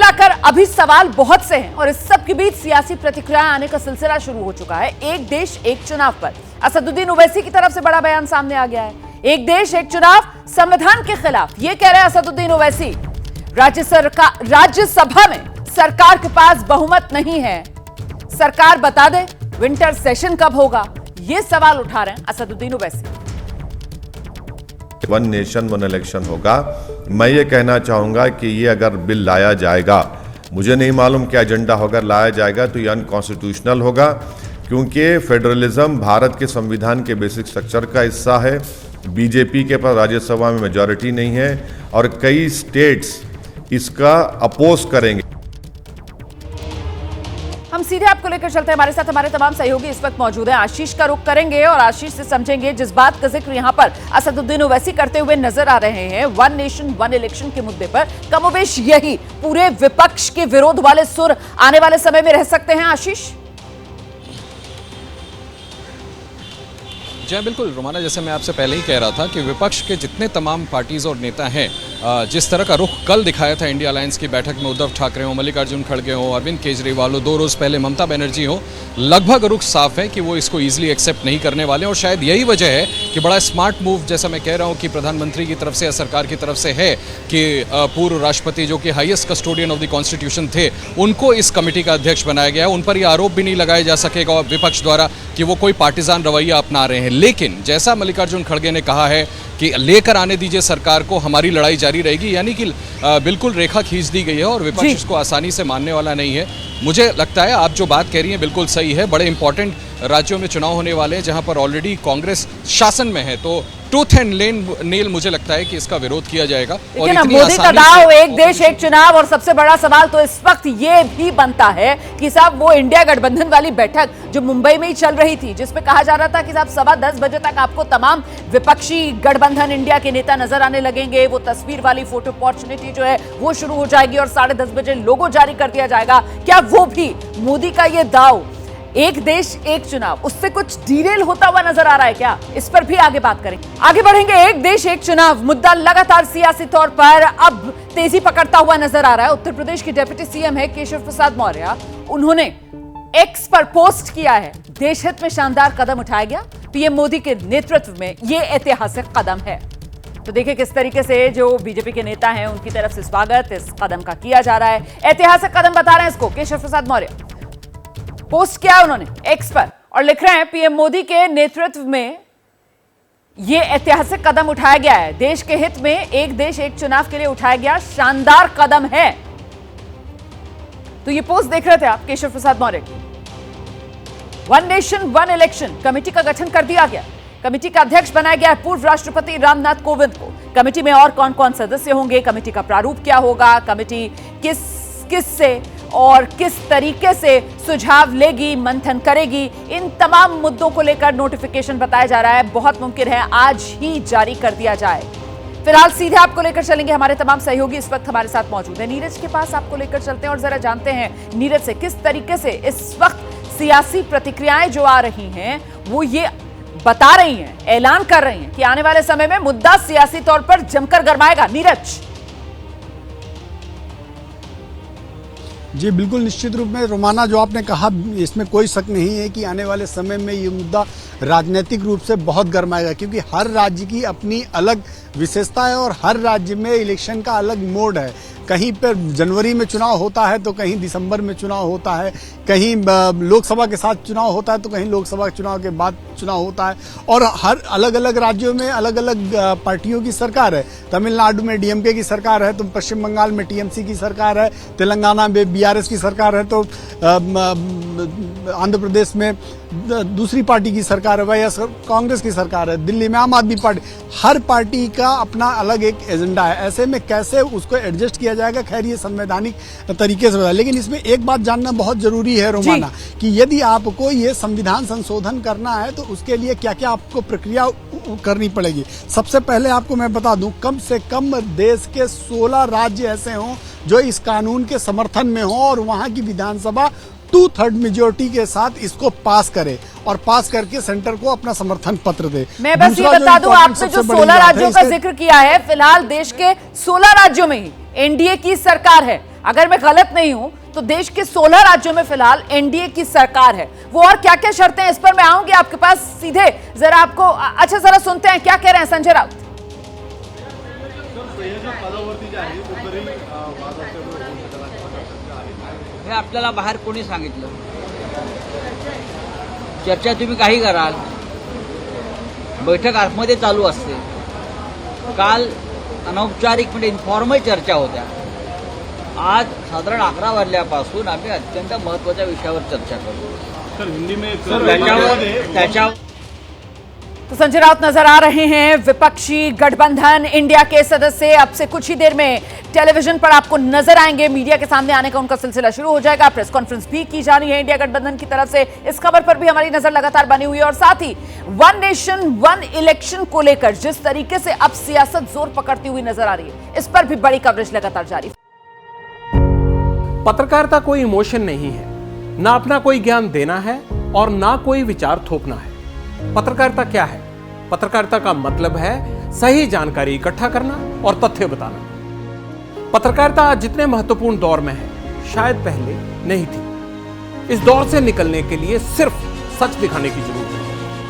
मिलाकर अभी सवाल बहुत से हैं और इस सब के बीच सियासी प्रतिक्रियाएं आने का सिलसिला शुरू हो चुका है। एक देश एक चुनाव पर असदुद्दीन ओवैसी की तरफ से बड़ा बयान सामने आ गया है। एक देश एक चुनाव संविधान के खिलाफ, ये कह रहे हैं असदुद्दीन ओवैसी। राज्यसभा में सरकार के पास बहुमत नहीं है, सरकार बता दे विंटर सेशन कब होगा, ये सवाल उठा रहे हैं Asaduddin Owaisi. One nation one election होगा। मैं ये कहना चाहूंगा कि ये अगर बिल लाया जाएगा, मुझे नहीं मालूम क्या एजेंडा होगा, लाया जाएगा तो ये अनकॉन्स्टिट्यूशनल होगा, क्योंकि फेडरलिज्म भारत के संविधान के बेसिक स्ट्रक्चर का हिस्सा है। बीजेपी के पास राज्यसभा में मेजॉरिटी नहीं है और कई स्टेट्स इसका अपोज करेंगे। हम सीधे आपको लेकर चलते हैं, हमारे साथ हमारे तमाम सहयोगी इस वक्त मौजूद हैं। आशीष का रुख करेंगे और आशीष से समझेंगे जिस बात का जिक्र यहां पर असदुद्दीन ओवैसी करते हुए नजर आ रहे हैं, वन नेशन वन इलेक्शन के मुद्दे पर कमोबेश यही पूरे विपक्ष के विरोध वाले सुर आने वाले समय में रह सकते हैं। आशीष जी बिल्कुल रोमाना, जैसे मैं आपसे पहले ही कह रहा था कि विपक्ष के जितने तमाम पार्टीज और नेता हैं, जिस तरह का रुख कल दिखाया था इंडिया अलायंस की बैठक में, उद्धव ठाकरे हो, मल्लिकार्जुन खड़गे हो, अरविंद केजरीवाल हो, 2 रोज पहले ममता बनर्जी हो, लगभग रुख साफ है कि वो इसको ईजिली एक्सेप्ट नहीं करने वाले। और शायद यही वजह है कि बड़ा स्मार्ट मूव, जैसा मैं कह रहा हूँ कि प्रधानमंत्री की तरफ से या सरकार की तरफ से है कि पूर्व राष्ट्रपति जो कि highest custodian of the constitution थे, उनको इस कमेटी का अध्यक्ष बनाया गया। उन पर यह आरोप भी नहीं लगाया जा सकेगा विपक्ष द्वारा कि वो कोई पार्टिजान रवैया अपना रहे हैं। लेकिन जैसा मल्लिकार्जुन खड़गे ने कहा है कि लेकर आने दीजिए सरकार को, हमारी लड़ाई जारी रहेगी, यानी कि बिल्कुल रेखा खींच दी गई है और विपक्ष इसको आसानी से मानने वाला नहीं है। मुझे लगता है आप जो बात कह रही हैं बिल्कुल सही है। बड़े इंपॉर्टेंट राज्यों में चुनाव होने वाले हैं जहां पर ऑलरेडी कांग्रेस शासन में है, तो टूथ एंड नेल मुझे लगता है कि इसका विरोध किया जाएगा। और मोदी का दाव एक देश एक चुनाव, और सबसे बड़ा सवाल तो इस वक्त ये भी बनता है कि साहब वो इंडिया गठबंधन वाली बैठक जो मुंबई में ही चल रही थी, जिसमें कहा जा रहा था कि साहब 10:15 बजे तक आपको तमाम विपक्षी गठबंधन इंडिया के नेता नजर आने लगेंगे, वो तस्वीर वाली फोटो अपॉर्चुनिटी जो है वो शुरू हो जाएगी और 10:30 बजे लोगो जारी कर दिया जाएगा। क्या वो भी मोदी का ये दाव एक देश एक चुनाव उससे कुछ डीरेल होता हुआ नजर आ रहा है क्या? इस पर भी आगे बात करेंगे, आगे बढ़ेंगे। एक देश एक चुनाव मुद्दा लगातार सियासी तौर पर अब तेजी पकड़ता हुआ नजर आ रहा है। उत्तर प्रदेश के डिप्टी सीएम है केशव प्रसाद मौर्य, उन्होंने एक्स पर पोस्ट किया है, देश हित में शानदार कदम उठाया गया, पीएम मोदी के नेतृत्व में यह ऐतिहासिक कदम है। तो देखिए किस तरीके से जो बीजेपी के नेता हैं उनकी तरफ से स्वागत इस कदम का किया जा रहा है। ऐतिहासिक कदम बता रहे हैं इसको केशव प्रसाद मौर्य। पोस्ट किया उन्होंने एक्स पर और लिख रहे हैं पीएम मोदी के नेतृत्व में यह ऐतिहासिक कदम उठाया गया है, देश के हित में एक देश एक चुनाव के लिए उठाया गया शानदार कदम है। तो ये पोस्ट देख रहे थे आप केशव प्रसाद मौर्य की। One nation one election committee का गठन कर दिया गया, कमेटी का अध्यक्ष बनाया गया है पूर्व राष्ट्रपति रामनाथ कोविंद को। कमेटी में और कौन कौन सदस्य होंगे, कमेटी का प्रारूप क्या होगा, कमेटी किस से और किस तरीके से सुझाव लेगी, मंथन करेगी, इन तमाम मुद्दों को लेकर नोटिफिकेशन बताया जा रहा है, बहुत मुमकिन है आज ही जारी कर दिया जाए। फिलहाल सीधे आपको लेकर चलेंगे, हमारे तमाम सहयोगी इस वक्त हमारे साथ मौजूद हैं। नीरज के पास आपको लेकर चलते हैं और जरा जानते हैं नीरज से किस तरीके से इस वक्त सियासी प्रतिक्रियाएं जो आ रही हैं वो ये बता रही हैं, ऐलान कर रही हैं कि आने वाले समय में मुद्दा सियासी तौर पर जमकर गरमाएगा। नीरज जी बिल्कुल, निश्चित रूप में रोमाना जो आपने कहा इसमें कोई शक नहीं है कि आने वाले समय में ये मुद्दा राजनीतिक रूप से बहुत गरमाएगा, क्योंकि हर राज्य की अपनी अलग विशेषता है और हर राज्य में इलेक्शन का अलग मोड है। कहीं पर जनवरी में चुनाव होता है तो कहीं दिसंबर में चुनाव होता है, कहीं लोकसभा के साथ चुनाव होता है तो कहीं लोकसभा चुनाव के बाद चुनाव होता है, और हर अलग अलग राज्यों में अलग अलग पार्टियों की सरकार है। तमिलनाडु में डीएमके की सरकार है तो पश्चिम बंगाल में टीएमसी की सरकार है, तेलंगाना में बीआरएस की सरकार है तो आंध्र प्रदेश में दूसरी पार्टी की सरकार है, वह कांग्रेस की सरकार है, दिल्ली में आम आदमी पार्टी। हर पार्टी का अपना अलग एक एजेंडा है, ऐसे में कैसे उसको एडजस्ट किया जाएगा, खैर ये संवैधानिक तरीके से। लेकिन इसमें एक बात जानना बहुत जरूरी है रोमाना, कि यदि आपको ये संविधान संशोधन करना है तो उसके लिए क्या क्या आपको प्रक्रिया करनी पड़ेगी। सबसे पहले आपको मैं बता दूं, कम से कम देश के 16 राज्य ऐसे हों जो इस कानून के समर्थन में हो और वहां की विधानसभा 2/3 मेजोरिटी के साथ इसको पास करे और पास करके सेंटर को अपना समर्थन पत्र दे। मैं बस ये बता दूं, आपने जो 16 राज्यों का जिक्र किया है, फिलहाल देश के 16 राज्यों में ही एनडीए की सरकार है। अगर मैं गलत नहीं हूं तो देश के 16 राज्यों में फिलहाल एनडीए की सरकार है। वो और क्या क्या शर्तें हैं, इस पर मैं आऊंगी आपके पास सीधे। जरा आपको अच्छा जरा सुनते हैं क्या कह रहे हैं संजय राउत। हे आपल्याला बाहेर कोणी सांगितलं? चर्चा तुम्ही काही कराल, बैठक आतमध्ये चालू असते। काल अनौपचारिक म्हणजे इन्फॉर्मल चर्चा होत्या। आज साधारण 11 वाजल्यापासून आम्ही अत्यंत महत्त्वाच्या विषयावर चर्चा करतो। सर हिंदी में त्याच्यावर तो संजय राउत नजर आ रहे हैं, विपक्षी गठबंधन इंडिया के सदस्य अब से कुछ ही देर में टेलीविजन पर आपको नजर आएंगे। मीडिया के सामने आने का उनका सिलसिला शुरू हो जाएगा। प्रेस कॉन्फ्रेंस भी की जा रही है इंडिया गठबंधन की तरफ से। इस खबर पर भी हमारी नजर लगातार बनी हुई है। और साथ ही वन नेशन वन इलेक्शन को लेकर जिस तरीके से अब सियासत जोर पकड़ती हुई नजर आ रही है, इस पर भी बड़ी कवरेज लगातार जारी। पत्रकारिता कोई इमोशन नहीं है, ना अपना कोई ज्ञान देना है और ना कोई विचार थोपना है। पत्रकारिता क्या है? पत्रकारिता का मतलब है सही जानकारी इकट्ठा करना और तथ्य बताना। पत्रकारिता आज जितने महत्वपूर्ण दौर में है, शायद पहले नहीं थी। इस दौर से निकलने के लिए सिर्फ सच दिखाने की जरूरत है,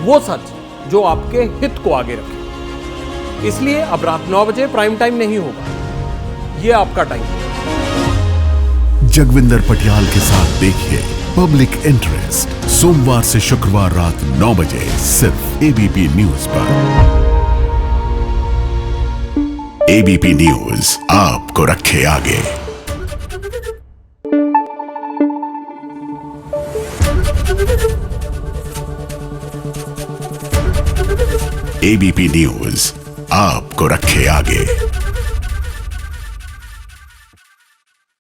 वो सच जो आपके हित को आगे रखे। इसलिए अब रात 9 बजे प्राइम टाइम नहीं होगा, ये आपका टाइम है। जगविंदर पटियाल के साथ देखिए पब्लिक इंटरेस्ट, सोमवार से शुक्रवार रात 9 बजे सिर्फ एबीपी न्यूज पर। एबीपी न्यूज आपको रखे आगे। एबीपी न्यूज आपको रखे आगे।